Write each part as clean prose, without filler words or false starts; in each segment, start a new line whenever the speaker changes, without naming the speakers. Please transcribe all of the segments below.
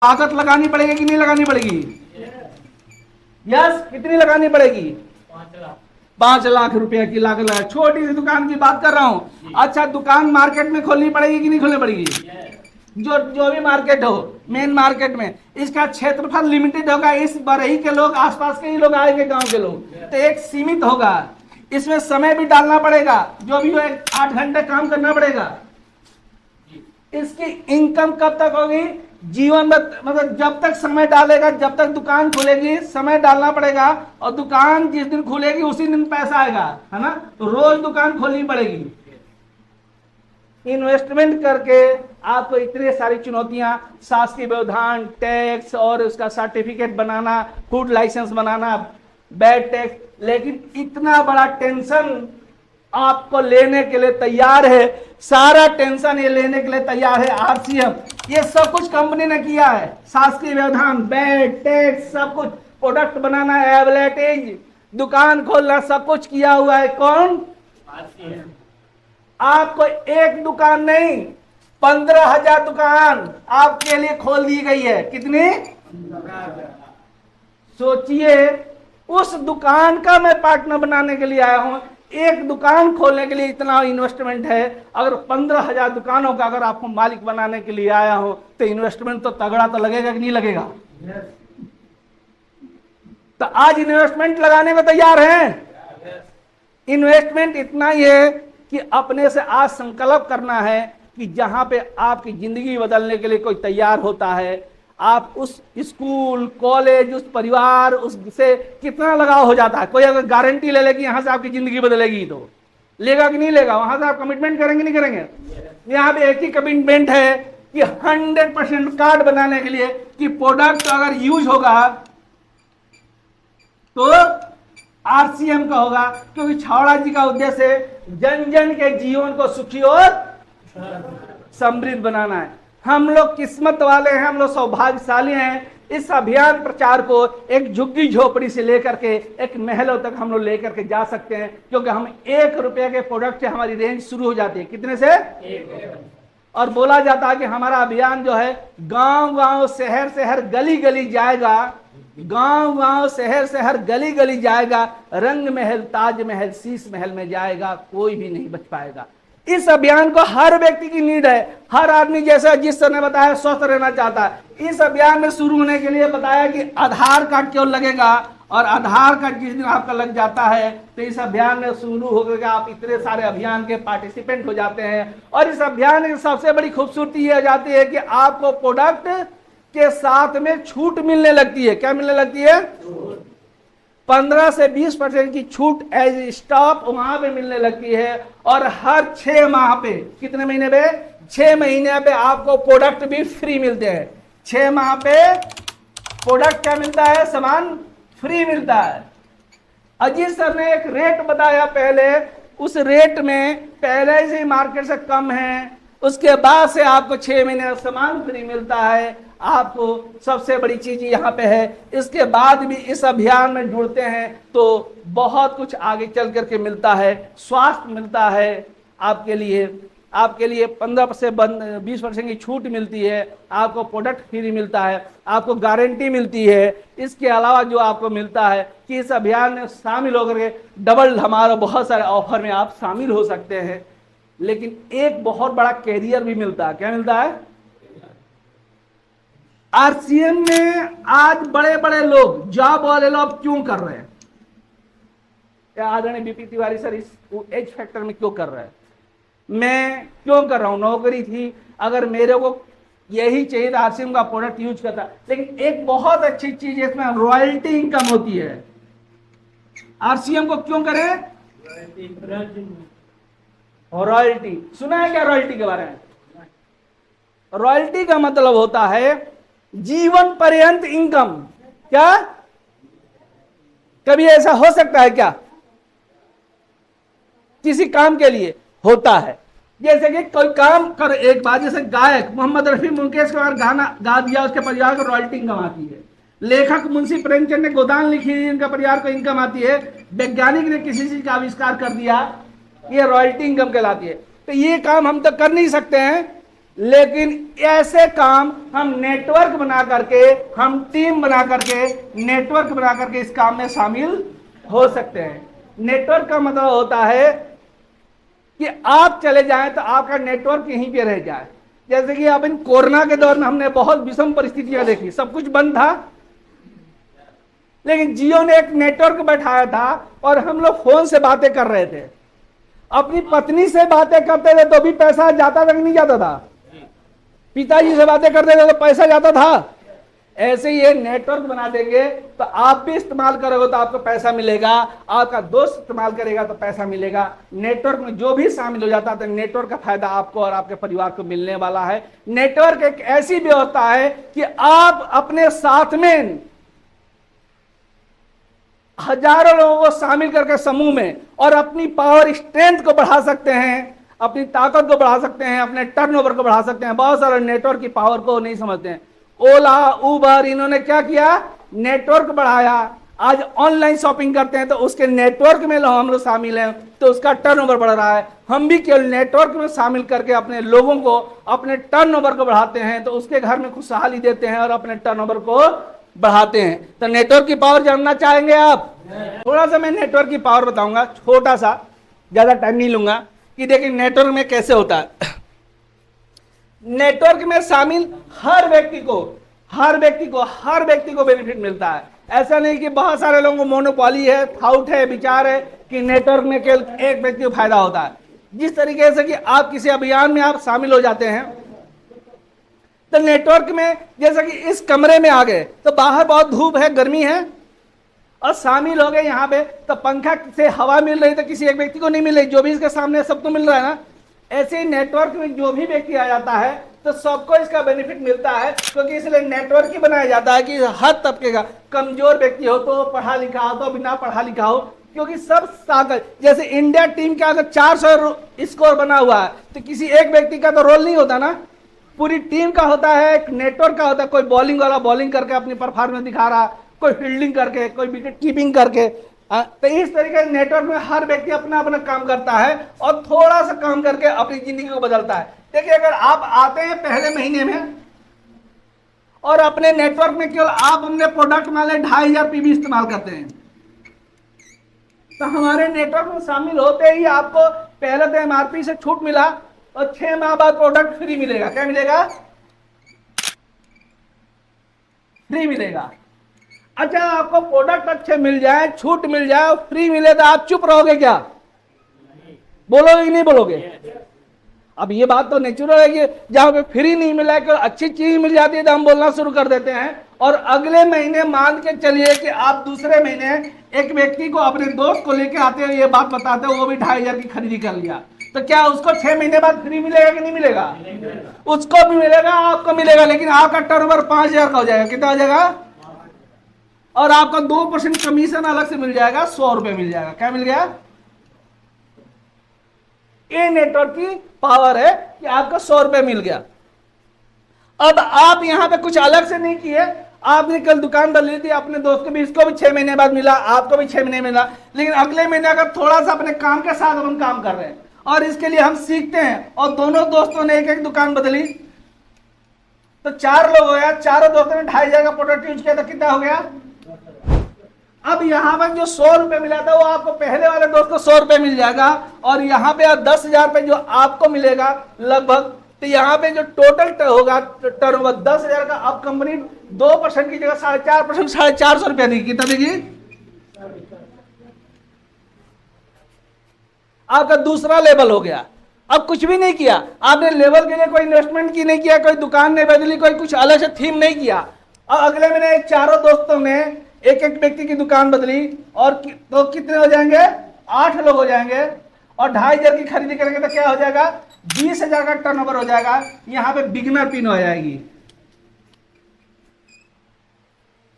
लागत लगानी पड़ेगी कि नहीं लगानी पड़ेगी? यस, कितनी लगानी पड़ेगी? 5 लाख रुपए की लागत लगा। छोटी सी दुकान की बात कर रहा हूं। अच्छा, दुकान मार्केट में खोलनी पड़ेगी कि नहीं खोलनी पड़ेगी? जो भी मार्केट हो, मेन मार्केट में इसका क्षेत्रफल लिमिटेड होगा। इस बरही के लोग, आसपास के ही लोग आएंगे, गांव के लोग, तो एक सीमित होगा। इसमें समय भी डालना पड़ेगा, जो भी हो 8 घंटे काम करना पड़ेगा। इसकी इनकम कब तक होगी? जीवन में, मतलब जब तक समय डालेगा, जब तक दुकान खुलेगी समय डालना पड़ेगा। और दुकान जिस दिन खुलेगी उसी दिन पैसा आएगा, है ना? तो रोज दुकान खोलनी पड़ेगी। इन्वेस्टमेंट करके आपको इतनी सारी चुनौतियां, शासकीय व्यवधान, टैक्स और उसका सर्टिफिकेट बनाना, फूड लाइसेंस बनाना, बैड टैक्स, लेकिन इतना बड़ा टेंशन आपको लेने के लिए तैयार है। सारा टेंशन ये लेने के लिए तैयार है आरसीएम। ये सब कुछ कंपनी ने किया है, शासकीय व्यवधान, बैड टैक्स, सब कुछ, प्रोडक्ट बनाना, एवलेटेज, दुकान खोलना, सब कुछ किया हुआ है। कौन? आपको एक दुकान नहीं, 15,000 दुकान आपके लिए खोल दी गई है। कितनी? सोचिए, उस दुकान का मैं पार्टनर बनाने के लिए आया हूं। एक दुकान खोलने के लिए इतना इन्वेस्टमेंट है। अगर 15,000 दुकानों का अगर आपको मालिक बनाने के लिए आया हो तो इन्वेस्टमेंट तो तगड़ा तो लगेगा कि नहीं लगेगा? तो आज इन्वेस्टमेंट लगाने को तैयार हैं? इन्वेस्टमेंट इतना ही है कि अपने से आज संकल्प करना है कि जहां पे आपकी जिंदगी बदलने के लिए कोई तैयार होता है, आप उस स्कूल, कॉलेज, उस परिवार, उससे कितना लगाव हो जाता है। कोई अगर गारंटी ले लेगी यहां से आपकी जिंदगी बदलेगी तो लेगा कि नहीं लेगा? वहां से आप कमिटमेंट करेंगे नहीं करेंगे? यहां पे एक ही कमिटमेंट है कि 100% कार्ड बनाने के लिए कि प्रोडक्ट अगर यूज होगा तो आरसीएम का होगा, क्योंकि छावड़ा जी का उद्देश्य जन जन के जीवन को सुखी और समृद्ध बनाना है। हम लोग किस्मत वाले हैं, हम लोग सौभाग्यशाली हैं। इस अभियान प्रचार को एक झुग्गी झोपड़ी से लेकर के एक महलों तक हम लोग लेकर के जा सकते हैं, क्योंकि हम 1 रुपए के प्रोडक्ट से हमारी रेंज शुरू हो जाती है। कितने से? 1। और बोला जाता है कि हमारा अभियान जो है गांव गांव, शहर शहर, गली गली जाएगा। गांव गांव, शहर शहर, गली गली जाएगा। रंग महल, ताज महल, शीश महल में जाएगा, कोई भी नहीं बच पाएगा। इस अभियान को हर व्यक्ति की नीड है। हर आदमी, जैसा जिस सर ने बताया, स्वस्थ रहना चाहता है। इस अभियान में शुरू होने के लिए बताया कि आधार कार्ड क्यों लगेगा, और आधार कार्ड जिस दिन आपका लग जाता है तो इस अभियान में शुरू होकर आप इतने सारे अभियान के पार्टिसिपेंट हो जाते हैं। और इस अभियान की सबसे बड़ी खूबसूरती ये हो जाती है कि आपको प्रोडक्ट के साथ में छूट मिलने लगती है। क्या मिलने लगती है? 15 से 20% की छूट एज स्टॉप वहां पे मिलने लगती है। और हर 6 माह पे, कितने महीने पे? 6 महीने पे आपको प्रोडक्ट भी फ्री मिलते हैं। 6 माह पे प्रोडक्ट क्या मिलता है? सामान फ्री मिलता है। अजीत सर ने एक रेट बताया पहले, उस रेट में पहले से मार्केट से कम है, उसके बाद से आपको 6 महीने का सामान फ्री मिलता है। आपको सबसे बड़ी चीज यहाँ पे है, इसके बाद भी इस अभियान में जुड़ते हैं तो बहुत कुछ आगे चल करके मिलता है। स्वास्थ्य मिलता है आपके लिए 15 से 20% की छूट मिलती है। आपको प्रोडक्ट फ्री मिलता है, आपको गारंटी मिलती है। इसके अलावा जो आपको मिलता है कि इस अभियान में शामिल होकर के डबल धमाल, बहुत सारे ऑफर में आप शामिल हो सकते हैं। लेकिन एक बहुत बड़ा कैरियर भी मिलता है। क्या मिलता है? आरसीएम में आज बड़े बड़े लोग, जॉब वाले लोग क्यों कर रहे हैं? आदरणीय बीपी तिवारी सर इस एज फैक्टर में क्यों कर रहे हैं? मैं क्यों कर रहा हूं? नौकरी थी, अगर मेरे को यही चाहिए तो आरसीएम का प्रोडक्ट यूज करता। लेकिन एक बहुत अच्छी चीज है, इसमें रॉयल्टी इनकम होती है। आरसीएम को क्यों करें? रॉयल्टी सुना है क्या? रॉयल्टी के बारे में? रॉयल्टी का मतलब होता है जीवन पर्यंत इनकम। क्या कभी ऐसा हो सकता है क्या? किसी काम के लिए होता है, जैसे कि कोई काम कर, एक बार जैसे गायक मोहम्मद रफी मुकेश के बार गाना गा दिया, उसके परिवार को रॉयल्टी इनकम आती है। लेखक मुंशी प्रेमचंद ने गोदान लिखी, इनका परिवार को इनकम आती है। वैज्ञानिक ने किसी चीज का आविष्कार कर दिया, ये रॉयल्टी इनकम कहलाती है। तो ये काम हम तो कर नहीं सकते हैं, लेकिन ऐसे काम हम नेटवर्क बना करके, हम टीम बना करके, नेटवर्क बना करके इस काम में शामिल हो सकते हैं। नेटवर्क का मतलब होता है कि आप चले जाएं तो आपका नेटवर्क यहीं पे रह जाए। जैसे कि अब इन कोरोना के दौर में हमने बहुत विषम परिस्थितियां देखी, सब कुछ बंद था, लेकिन जियो ने एक नेटवर्क बैठाया था और हम लोग फोन से बातें कर रहे थे। अपनी पत्नी से बातें करते थे तो भी पैसा जाता था कि नहीं जाता था? पिताजी से बातें करते थे तो पैसा जाता था। ऐसे ही ये नेटवर्क बना देंगे तो आप भी इस्तेमाल करोगे तो आपको पैसा मिलेगा, आपका दोस्त इस्तेमाल करेगा तो पैसा मिलेगा। नेटवर्क में जो भी शामिल हो जाता है तो नेटवर्क का फायदा आपको और आपके परिवार को मिलने वाला है। नेटवर्क एक ऐसी व्यवस्था है कि आप अपने साथ में हजारों लोगों को शामिल करके समूह में और अपनी पावर स्ट्रेंथ को बढ़ा सकते हैं, अपनी ताकत को बढ़ा सकते हैं, अपने टर्नओवर को बढ़ा सकते हैं। बहुत सारे नेटवर्क की पावर को नहीं समझते हैं। ओला, उबर, इन्होंने क्या किया? नेटवर्क बढ़ाया। आज ऑनलाइन शॉपिंग करते हैं तो उसके नेटवर्क में हम लोग शामिल हैं तो उसका टर्नओवर बढ़ रहा है। हम भी केवल नेटवर्क में शामिल करके अपने लोगों को, अपने टर्नओवर को बढ़ाते हैं तो उसके घर में खुशहाली देते हैं और अपने टर्नओवर को बढ़ाते हैं। तो नेटवर्क की पावर जानना चाहेंगे आप? थोड़ा सा मैं नेटवर्क की पावर बताऊंगा, छोटा सा, ज्यादा टाइम नहीं लूंगा, कि देखिए नेटवर्क में कैसे होता है। नेटवर्क में शामिल हर व्यक्ति को बेनिफिट मिलता है। ऐसा नहीं कि बहुत सारे लोगों को मोनोपोली है, थाउट है, विचार है कि नेटवर्क में केवल एक व्यक्ति को फायदा होता है। जिस तरीके से कि आप किसी अभियान में आप शामिल हो जाते हैं तो नेटवर्क में, जैसे कि इस कमरे में आ गए तो बाहर बहुत धूप है, गर्मी है, और शामिल हो गए यहाँ पे तो पंखा से हवा मिल रही तो किसी एक व्यक्ति को नहीं मिल रही, जो भी इसके सामने सबको मिल रहा है ना। ऐसे ही नेटवर्क में जो भी व्यक्ति आ जाता है तो सबको इसका बेनिफिट मिलता है, क्योंकि इसलिए नेटवर्क ही बनाया जाता है कि हर तबके का, कमजोर व्यक्ति हो तो पढ़ा लिखा हो तो बिना पढ़ा लिखा हो, क्योंकि सब ताकत, जैसे इंडिया टीम का अगर 400 स्कोर बना हुआ है तो किसी एक व्यक्ति का तो रोल नहीं होता ना, पूरी टीम का होता है, एक नेटवर्क का होता है। कोई बॉलिंग वाला बॉलिंग करके अपनी परफॉर्मेंस दिखा रहा, कोई फील्डिंग करके, कोई विकेट कीपिंग करके। तो इस तरीके से नेटवर्क में हर व्यक्ति अपना अपना काम करता है और थोड़ा सा काम करके अपनी जिंदगी को बदलता है। देखिए, अगर आप आते हैं पहले महीने में और अपने नेटवर्क में केवल आप अपने प्रोडक्ट मान लें 2500 पीवी इस्तेमाल करते हैं, तो हमारे नेटवर्क में शामिल होते ही आपको पहले तो एमआरपी से छूट मिला और 6 माह बाद प्रोडक्ट फ्री मिलेगा। क्या मिलेगा? फ्री मिलेगा। अच्छा, आपको प्रोडक्ट अच्छे मिल जाए, छूट मिल जाए, फ्री मिले तो आप चुप रहोगे क्या? बोलोगे कि नहीं बोलोगे? अब ये बात तो नेचुरल है कि जहां पे फ्री नहीं मिला है, कोई अच्छी चीज मिल जाती है तो हम बोलना शुरू कर देते हैं। और अगले महीने मान के चलिए कि आप दूसरे महीने एक व्यक्ति को, अपने दोस्त को लेके आते हो, ये बात बताते हो, वो भी 2500 की खरीदी कर लिया, तो क्या उसको 6 महीने बाद फ्री मिलेगा कि नहीं मिलेगा? उसको भी मिलेगा, आपको मिलेगा, लेकिन आपका टर्नओवर 5000 का हो जाएगा। कितना हो जाएगा? और आपका 2% कमीशन अलग से मिल जाएगा, 100 रुपए मिल जाएगा। क्या मिल गया? ये नेटवर्क की पावर है कि आपका 100 रुपए मिल गया। अब आप यहां पे कुछ अलग से नहीं किए, आपने कल दुकान बदली थी, अपने दोस्त को भी, इसको भी 6 महीने बाद मिला, आपको भी 6 महीने मिला, लेकिन अगले महीने अगर थोड़ा सा अपने काम के साथ हम काम कर रहे हैं और इसके लिए हम सीखते हैं और दोनों दोस्तों ने एक एक दुकान बदली तो 4 लोग हो गया, चारों दोस्तों ने 2500 का प्रोडक्ट यूज किया तो कितना हो गया? अब यहां पर जो 100 रुपए मिला था वो आपको पहले वाले दोस्त को 100 रुपए मिल जाएगा, और यहां पे 10,000 रुपए जो आपको मिलेगा लगभग, तो यहां पे जो टोटल होगा टर्नओवर 10,000 का, अब कंपनी 2% की जगह 4.5%, 450 रुपया देगी। कितना देगी? आपका दूसरा लेवल हो गया। अब कुछ भी नहीं किया आपने, लेवल के लिए कोई इन्वेस्टमेंट की नहीं किया, कोई दुकान नहीं बदली, कोई कुछ अलग से थीम नहीं किया। अब अगले महीने चारों दोस्तों ने एक एक व्यक्ति की दुकान बदली और तो कितने हो जाएंगे? 8 लोग हो जाएंगे, और 2500 की खरीदी करेंगे तो क्या हो जाएगा? 20,000 का टर्नओवर हो जाएगा। यहां पे बिगिनर पिन हो जाएगी।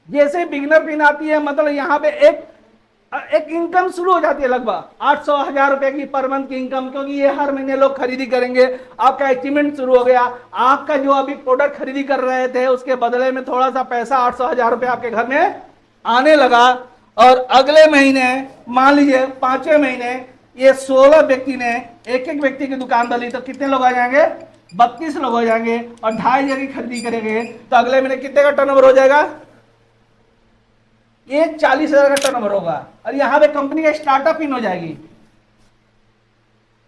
जैसे बिगिनर पिन आती है, मतलब यहां पे एक इनकम शुरू हो जाती है, लगभग 800-1000 रुपए की पर मंथ की इनकम, क्योंकि ये हर महीने लोग खरीदी करेंगे। आपका अचीवमेंट शुरू हो गया, आपका जो अभी प्रोडक्ट खरीदी कर रहे थे उसके बदले में थोड़ा सा पैसा 800-1000 रुपए आपके घर में आने लगा। और अगले महीने मान लीजिए 5वें महीने ये 16 व्यक्ति ने एक एक व्यक्ति की दुकान डाली तो कितने लोग आ जाएंगे? 32 लोग हो जाएंगे और 2.5 जगह की खरीदी करेंगे तो अगले महीने कितने का टर्नओवर हो जाएगा? ये 40,000 का टर्नओवर होगा और यहां पे कंपनी का स्टार्टअप इन हो जाएगी।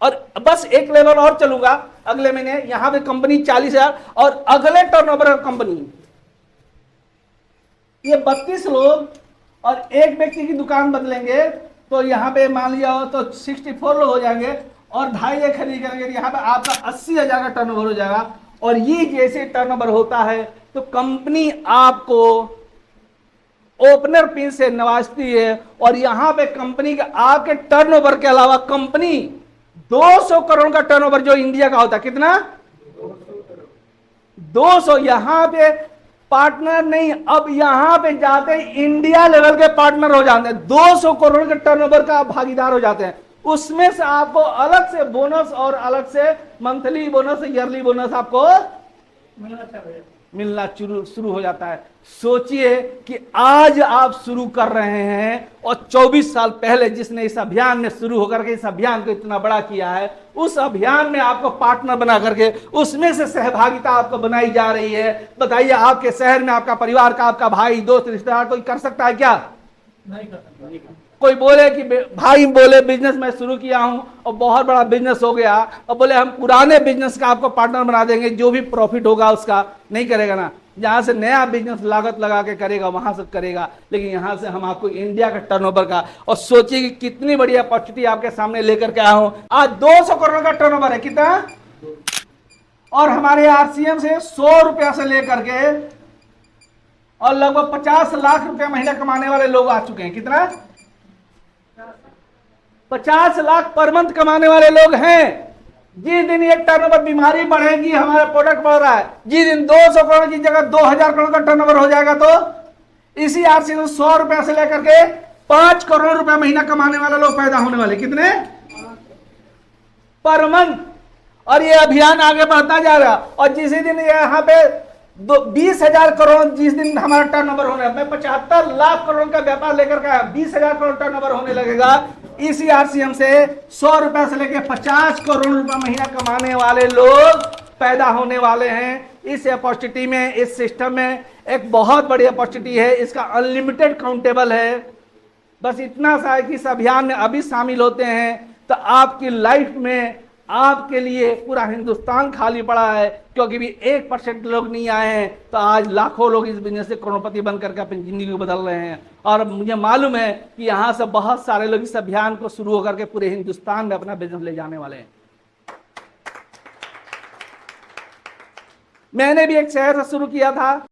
और बस एक लेवल और चलूंगा, अगले महीने यहां पे कंपनी 40,000 और अगले टर्नओवर कंपनी, ये 32 लोग और एक व्यक्ति की दुकान बदलेंगे तो यहां पे मान लिया हो तो 64 लोग हो जाएंगे और 2.5 खरीद करेंगे, यहां पे आपका 80,000 का टर्नओवर हो जाएगा। और ये जैसे टर्नओवर होता है तो कंपनी आपको ओपनर पिन से नवाजती है और यहां पे कंपनी के आपके टर्नओवर के अलावा कंपनी 200 करोड़ का टर्नओवर जो इंडिया का होता है, कितना? 200। यहां पे पार्टनर नहीं, अब यहां पे जाते हैं इंडिया लेवल के पार्टनर हो जाते हैं, 200 करोड़ के टर्नओवर का भागीदार हो जाते हैं। उसमें से आपको अलग से बोनस और अलग से मंथली बोनस, ईयरली बोनस आपको मिलना शुरू हो जाता है। सोचिए कि आज आप शुरू कर रहे हैं और 24 साल पहले जिसने इस अभियान में शुरू होकर के इस अभियान को इतना बड़ा किया है, उस अभियान में आपको पार्टनर बना करके उसमें से सहभागिता आपको बनाई जा रही है। बताइए, आपके शहर में आपका परिवार का, आपका भाई, दोस्त, रिश्तेदार कोई कर सकता है क्या? नहीं कर सकता। कोई बोले कि भाई बोले बिजनेस मैं शुरू किया हूं और बहुत बड़ा बिजनेस हो गया और बोले हम पुराने बिजनेस का आपको पार्टनर बना देंगे, जो भी प्रॉफिट होगा उसका, नहीं करेगा ना। जहां से नया बिजनेस लागत लगा के करेगा वहां से करेगा, लेकिन यहां से हम आपको इंडिया का टर्नओवर का, और सोचिए कि कितनी बड़ी अपॉर्चुनिटी आपके सामने लेकर के आया हूं। आज 200 करोड़ का टर्नओवर है, कितना? और हमारे आरसीएम से 100 रुपया से लेकर के और लगभग 50 लाख रुपया महीना कमाने वाले लोग आ चुके हैं। कितना? 50 लाख पर मंथ कमाने वाले लोग हैं। जिस दिन एक टर्नओवर बीमारी बढ़ेगी, हमारा प्रोडक्ट बढ़ रहा है, जिस दिन 200 करोड़ की जगह 2000 करोड़ का टर्नओवर हो जाएगा तो इसी आरसी से 100 रुपया से लेकर के 5 करोड़ रुपया महीना कमाने वाले लोग पैदा होने वाले। कितने? Per month. और ये अभियान आगे बढ़ता जा रहा है और जिस दिन यहाँ पे 20,000 करोड़ जिस दिन हमारा टर्नओवर होने, मैं 75 लाख करोड़ का व्यापार लेकर के आया, 20,000 करोड़ टर्नओवर होने लगेगा। इसी आरसीएम से 100 रुपया से लेकर 50 करोड़ रुपया महीना कमाने वाले लोग पैदा होने वाले हैं। इस अपॉर्चुनिटी में, इस सिस्टम में एक बहुत बड़ी अपॉर्चुनिटी है, इसका अनलिमिटेड काउंटेबल है। बस इतना सा है कि इस अभियान में अभी शामिल होते हैं तो आपकी लाइफ में आपके लिए पूरा हिंदुस्तान खाली पड़ा है, क्योंकि भी 1% लोग नहीं आए हैं तो आज लाखों लोग इस बिजनेस से करोड़पति बन करके अपनी जिंदगी को बदल रहे हैं। और मुझे मालूम है कि यहाँ से बहुत सारे लोग इस अभियान को शुरू होकर के पूरे हिंदुस्तान में अपना बिजनेस ले जाने वाले हैं। मैंने भी एक शहर से शुरू किया था।